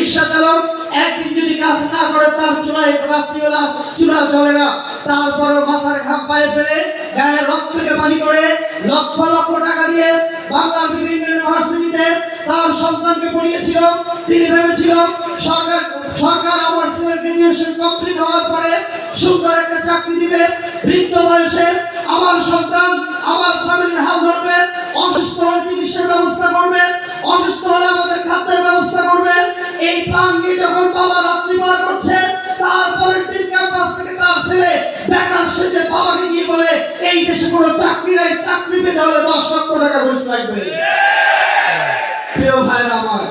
রিক্সা চালক একদিন যদি কাজ না করে তার চুলায় রাত্রিবেলা চুলা চলে না, তারপর মাথার ঘাম পায়ে ফেলে গায়ের রক্তকে পানি করে লক্ষ লক্ষ টাকা দিয়ে বাংলার বিভিন্ন ইউনিভার্সিটিতে তার সন্তানকে পড়িয়েছিল। তিনি ভেবেছিল সরকার আমার ছেলের গ্রাজুয়েশন কমপ্লিট হওয়ার পরে সুন্দর একটা চাকরি দিবে, বৃদ্ধ বয়সে আমার সন্তান আমার ফ্যামিলির হাল ধরবে, অসুস্থ হলে চিকিৎসার ব্যবস্থা করবে, অসুস্থ হলে আমাদের খাদ্যের ব্যবস্থা করবে। এই প্ল্যান নিয়ে যখন বাবা রাত্রি পার করছে, তারপরের দিন ক্যাম্পাস থেকে তার ছেলে বেকার সেজে বাবাকে গিয়ে বলে এই দেশে কোনো চাকরি নাই, চাকরি পেতে হলে 10 লক্ষ টাকা ঘুষ লাগবে। প্রিয় ভাইরা আমার,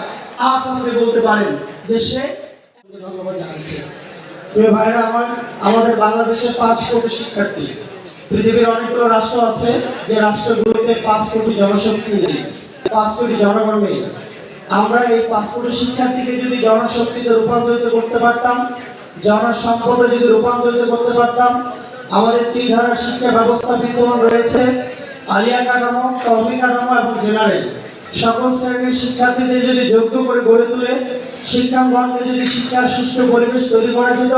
আজ আপনি বলতে পারেন যে সে ধন্যবাদ জানাচ্ছে। প্রিয় ভাইরা আমার, আমাদের বাংলাদেশে 5 কোটি শিক্ষার্থী। পৃথিবীর অনেকগুলো রাষ্ট্র আছে যে রাষ্ট্রগুলোতে 5 কোটি জনশক্তি নেই, 5 কোটি জনগণ নেই। আমরা এই 5 কোটি শিক্ষার্থীকে যদি জনশক্তিতে রূপান্তরিত করতে পারতাম, জনসম্পদে যদি রূপান্তরিত করতে পারতাম, আমাদের 3 ধারার শিক্ষা ব্যবস্থা বিদ্যমান রয়েছে, আলিয়া কাঠামো, কওমি কাঠামো এবং জেনারেল। সকল শ্রেণীর শিক্ষার্থীদের যদি যোগ্য করে গড়ে তুলে শিক্ষাঙ্গনকে যদি শিক্ষার সুষ্ঠু পরিবেশ তৈরি করা যেত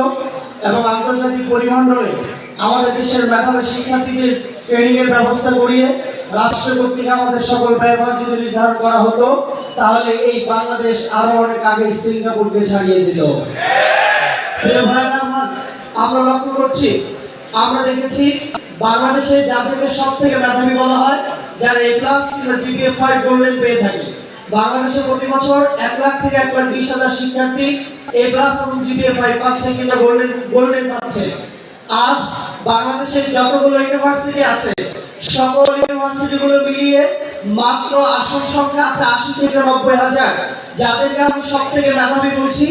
এবং আন্তর্জাতিক পরিমণ্ডলে আমাদের দেশের মেধাবী শিক্ষার্থীদের ট্রেনিংয়ের ব্যবস্থা করিয়ে রাষ্ট্র কর্তৃক আমাদের সকল ব্যয়ভার যদি নির্ধারণ করা হতো, তাহলে এই বাংলাদেশ আরো অনেক আগে সিঙ্গাপুরকে ছাড়িয়ে যেত। আমরা লক্ষ্য করছি, আমরা দেখেছি বাংলাদেশে যাদেরকে সব থেকে মেধাবী বলা হয়, যারা A+ কিংবা GPA 5 গোল্ডেন পেয়ে থাকে। বাংলাদেশে প্রতি বছর 1 লাখ থেকে 1,20,000 শিক্ষার্থী A+ এবং GPA 5 পাচ্ছে কিংবা গোল্ডেন পাচ্ছে। আজ বাংলাদেশের যতগুলো ইউনিভার্সিটি আছে, সকল ইউনিভার্সিটিগুলো মিলিয়ে মাত্র আসন সংখ্যা আছে 80 থেকে 90,000। যাদেরকে আমি সব থেকে মেধাবী বলছি,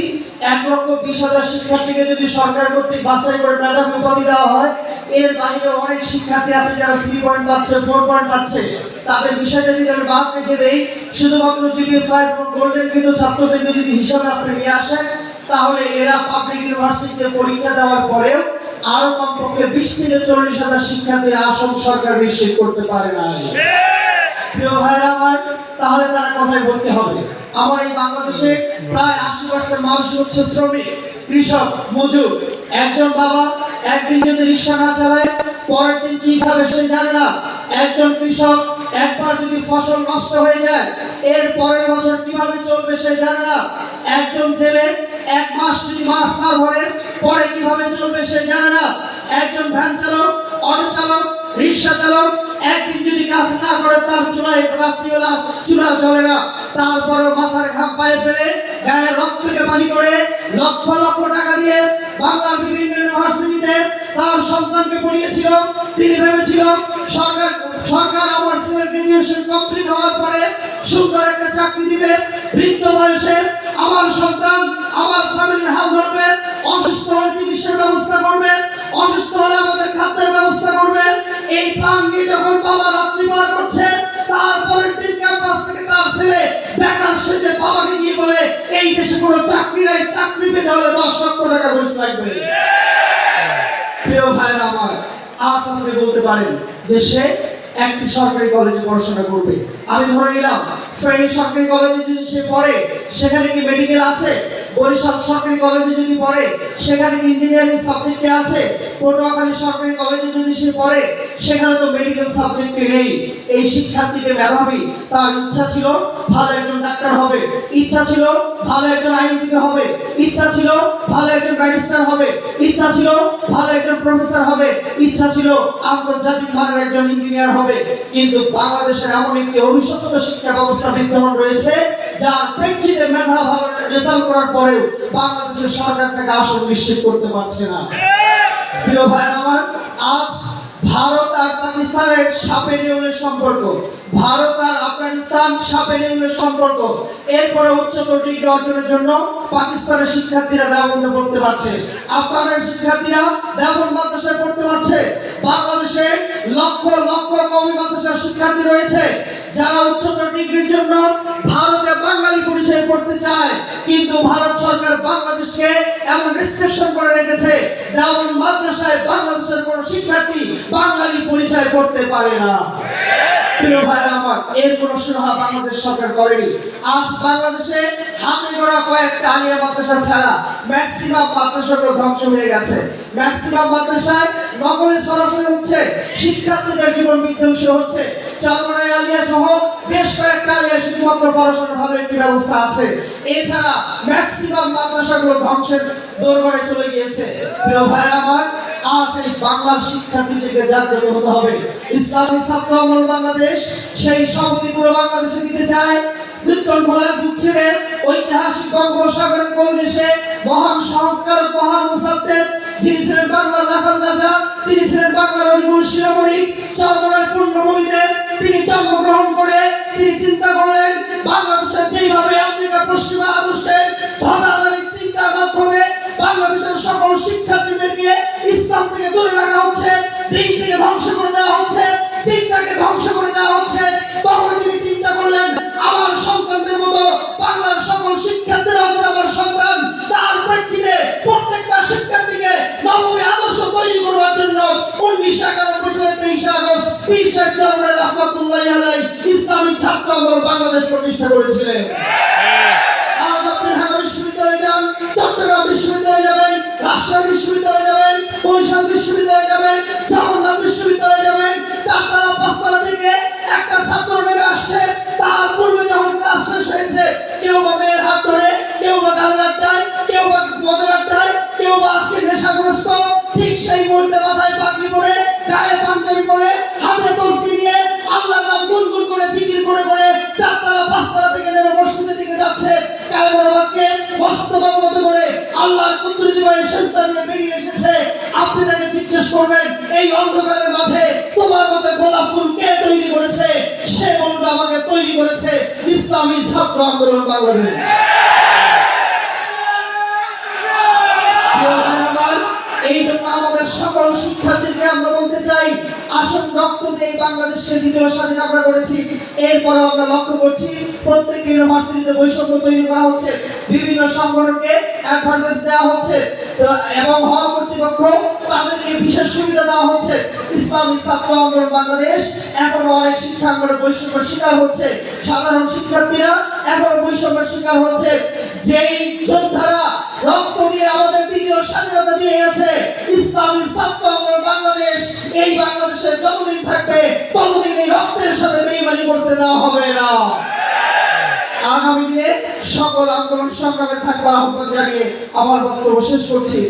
1,20,000 শিক্ষার্থীকে যদি সরকার কর্তৃক বাছাই করে মেধাবী উপাধি দেওয়া হয়, এর বাইরে অনেক শিক্ষার্থী আছে যারা 3 পয়েন্ট পাচ্ছে, 4 পয়েন্ট পাচ্ছে। তাদের বিষয়টা যদি আমি বাদ রেখে দেই, শুধুমাত্র GPA 5 এবং গোল্ডেন কিন্তু ছাত্রদেরকে যদি হিসাবে আপনি নিয়ে আসেন, তাহলে এরা পাবলিক ইউনিভার্সিটিতে পরীক্ষা দেওয়ার পরেও আরো কমপক্ষে 20 থেকে 40,000 শিক্ষার্থীর আসন সরকার নিশ্চিত করতে পারে না। প্রিয় ভাইরা আমার, তাহলে তারা কথাই বলতে হবে। আমার এই বাংলাদেশে প্রায় 80% মানুষ হচ্ছে শ্রমিক, কৃষক, মজুর। একজন বাবা একদিন যদি রিক্সা না চালায়, পরের দিন কি খাবে সে জানে না। একজন কৃষক একবার যদি ফসল নষ্ট হয়ে যায়, এর পরের বছর কিভাবে চলবে সে জানে না। একজন ছেলে 1 মাস যদি মাছ না ধরে, পরে কিভাবে চলবে সে জানে না। একজন ভ্যান চালক, অটো চালক, রিক্সা চালক একদিন যদি কাজ না করে তার চুলায় রাত্রিবেলা চুলা চলে না, তারপর মাথার ঘাম পায়ে ফেলে গায়ের রক্তকে পানি করে লক্ষ লক্ষ টাকা দিয়ে বাংলার বিভিন্ন ইউনিভার্সিটিতে তার সন্তানকে পড়িয়েছিল। তিনি ভেবেছিল সরকার আমার ছেলের গ্রাজুয়েশন কমপ্লিট হওয়ার পরে সুন্দর একটা চাকরি দিবে, বৃদ্ধ বয়সে আমার সন্তান আমার ফ্যামিলির হাল ধরবে, অসুস্থ হলে চিকিৎসার ব্যবস্থা করবে, অসুস্থ হলে আমাদের খাদ্যের ব্যবস্থা করবে। এই প্ল্যান নিয়ে যখন বাবা রাত্রি পার করছে, তারপরের দিন ক্যাম্পাস থেকে তার ছেলে বেকার সেজে বাবাকে গিয়ে বলে এই দেশে কোনো চাকরি নাই, চাকরি পেতে হলে 10 লক্ষ টাকা ঘুষ লাগবে। প্রিয় ভাইরা আমার, আজ আপনি বলতে পারেন যে সে একটি সরকারি কলেজে পড়াশোনা করবে। আমি ধরে নিলাম ফেনী সরকারি কলেজে যদি সে পড়ে, সেখানে কি মেডিকেল আছে? বরিশাল সরকারি কলেজে যদি পড়ে, সেখানে কি ইঞ্জিনিয়ারিং সাবজেক্টে আছে? পটুয়াখালী সরকারি কলেজে যদি সে পড়ে, সেখানে তো মেডিকেল সাবজেক্টে নেই। এই শিক্ষার্থীকে মেধাবী, তার ইচ্ছা ছিল ভালো একজন ডাক্তার হবে, ইচ্ছা ছিল ভালো একজন আইনজীবী হবে, ইচ্ছা ছিল ভালো একজন ব্যারিস্টার হবে, ইচ্ছা ছিল ভালো একজন প্রফেসর হবে, ইচ্ছা ছিল আন্তর্জাতিক মানের একজন ইঞ্জিনিয়ার হবে। কিন্তু বাংলাদেশের এমন একটি অভিশপ্ত শিক্ষা ব্যবস্থা বিদ্যমান রয়েছে, যার প্রেক্ষিতে মেধা ভালো রেজাল্ট করার পরেও বাংলাদেশের সরকার তাকে আসন নিশ্চিত করতে পারছে না। প্রিয় ভাইরা আমার, আজ ভারত আর পাকিস্তানের সাপে নেউলের সম্পর্ক, ভারত আর আফগানিস্তান সাপে নেউলের সম্পর্ক। এরপরে উচ্চতর ডিগ্রি অর্জনের জন্য পাকিস্তানের শিক্ষার্থীরা দেওবন্দে পড়তে পারছে, আফগানের শিক্ষার্থীরা দেওবন্দ মাদ্রাসায় পড়তে পারছে। বাংলাদেশে লক্ষ লক্ষ কওমি মাদ্রাসার শিক্ষার্থী রয়েছে যারা উচ্চতর ডিগ্রির জন্য ভারতে বাঙালি পরিচয় করতে চায়, কিন্তু ভারত সরকার বাংলাদেশকে এমন রেস্ট্রিকশন করে রেখেছে দেওবন্দ মাদ্রাসায় বাংলাদেশের কোনো শিক্ষার্থী বাঙালি পরিচয় করতে পারে না। প্রিয় ভাইরা আমার, এর কোনো সুরাহা বাংলাদেশ সরকার করেনি। আজ বাংলাদেশে হাতে গোনা কয়েকটা আলিয়া মাদ্রাসা ছাড়া ম্যাক্সিমাম মাদ্রাসাগুলো ধ্বংস হয়ে গেছে। ম্যাক্সিমাম মাদ্রাসায় নকলে সরাসরি হচ্ছে, শিক্ষার্থীদের জীবন বিধ্বংসী হচ্ছে। চরমনাই আলিয়া সহ বেশ কয়েকটা আলিয়া শুধুমাত্র পড়াশোনার ভালো একটি ব্যবস্থা আছে, এছাড়া ম্যাক্সিমাম মাদ্রাসাগুলো ধ্বংসের দোরগোড়ায় চলে গিয়েছে। প্রিয় ভাইরা আমার, আজ এই বাংলার শিক্ষার্থীদেরকে জাগ্রত হতে হবে। ইসলামী ছাত্র আন্দোলন বাংলাদেশ সেই সভাপতি পুরো বাংলাদেশে দিতে চায়। কীর্তন খোলার বুক ছেড়ে ঐতিহাসিক বঙ্গোপসাগরের কংগ্রেসে মহান সংস্কারক, মহান মুসাদ্দেদ, যিনি ছিলেন বাংলার রাখাল রাজা, তিনি ছিলেন বাংলার অলিগুল শিরোমণি, চরমনার পূর্ণভূমিতে তিনি জন্মগ্রহণ করে তিনি চিন্তা করলেন বাংলাদেশের যেইভাবে আমেরিকা পশ্চিমা আদর্শের ধ্বজাধারী চিন্তার মাধ্যমে বাংলাদেশের সকল শিক্ষার্থীদেরকে ইসলাম থেকে দূরে রাখা হচ্ছে, দিন থেকে ধ্বংস করে দেওয়া হচ্ছে, চিন্তাকে ধ্বংস করে দেওয়া হচ্ছে, তখন তিনি চিন্তা করলেন আমার সন্তানদের মতো বাংলার সকল শিক্ষার্থীরা হচ্ছে আমার সন্তান। তার প্রেক্ষিতে প্রত্যেকটা শিক্ষার্থীকে নবমী আদর্শ তৈরি করবার জন্য 1991 সালের 23 আগস্ট পীর সাহেব চরমনাই রহমাতুল্লাহি আলাইহি ইসলামী ছাত্র আন্দোলন বাংলাদেশ প্রতিষ্ঠা করেছিলেন। আজ আপনি ঢাকা বিশ্ববিদ্যালয়ে যান, চট্টগ্রাম বিশ্ববিদ্যালয়ে যাবেন, রাজশাহী বিশ্ববিদ্যালয়ে যাবেন, বরিশাল বিশ্ববিদ্যালয়ে যাবেন, জগন্নাথ বিশ্ববিদ্যালয়ে যাবেন, চারতলা পাঁচতলা থেকে একটা ছাত্র নেমে আসছে। তার পূর্বে যখন ক্লাস শেষ হয়েছে, কেউ বা মেয়ের হাত ধরে, কেউ বা গানের আড্ডায়, কেউ বা মদের আড্ডায়, কেউ বা আজকে নেশাগ্রস্ত, ঠিক সেই মুহূর্তে মাথায় পাগড়ি পরে, গায়ে পাঞ্জাবি পরে, হাতে তসবিহ নিয়ে আল্লাহর নাম গুনগুন করে জিকির করে করে চারতলা পাঁচতলা থেকে নেমে মসজিদের দিকে যাচ্ছে। কায়মনোবাক্যে মস্তক অবনত করে আল্লাহর কুদরতি পায়ে সেজদা দিয়ে বেরিয়ে এসেছে। আপনি তাকে জিজ্ঞেস করবেন এই অন্ধকারের মাঝে তোমার মতো গোলাপ ফুল কে তৈরি করেছে? সে বলবে আমাকে তৈরি করেছে ইসলামী ছাত্র আন্দোলন বাংলাদেশ। এই জন্য আমাদের সকল শিক্ষার্থীকে আমরা বলতে চাই, আসল রক্ত দিয়ে বাংলাদেশের দ্বিতীয় স্বাধীন আমরা করেছি। এরপরও আমরা লক্ষ্য করছি প্রত্যেক ইউনিভার্সিটিতে বৈষম্য তৈরি করা হচ্ছে, বিভিন্ন সংগঠনকে অ্যাডভান্টেজ দেওয়া হচ্ছে এবং হওয়া কর্তৃপক্ষ তাদেরকে বিশেষ সুবিধা দেওয়া হচ্ছে। ইসলামী ছাত্র আন্দোলন বাংলাদেশ এখনো অনেক শিক্ষাঙ্গনে বৈষম্যের শিকার হচ্ছে, সাধারণ শিক্ষার্থীরা এখনো বৈষম্যের শিকার হচ্ছে। যেই যোদ্ধারা রক্ত দিয়ে আমাদের দ্বিতীয় স্বাধীনতা দিয়ে গেছে, ইসলামী ছাত্র আন্দোলন বাংলাদেশ এই বাংলাদেশের যতদিন থাকবে ততদিন এই রক্তের সাথে বেইমানি করতে দেওয়া হবে না। আগামী দিনে সকল আন্দোলন সংগ্রামে থাকবার আহ্বান জানিয়ে আমার বক্তব্য শেষ করছি।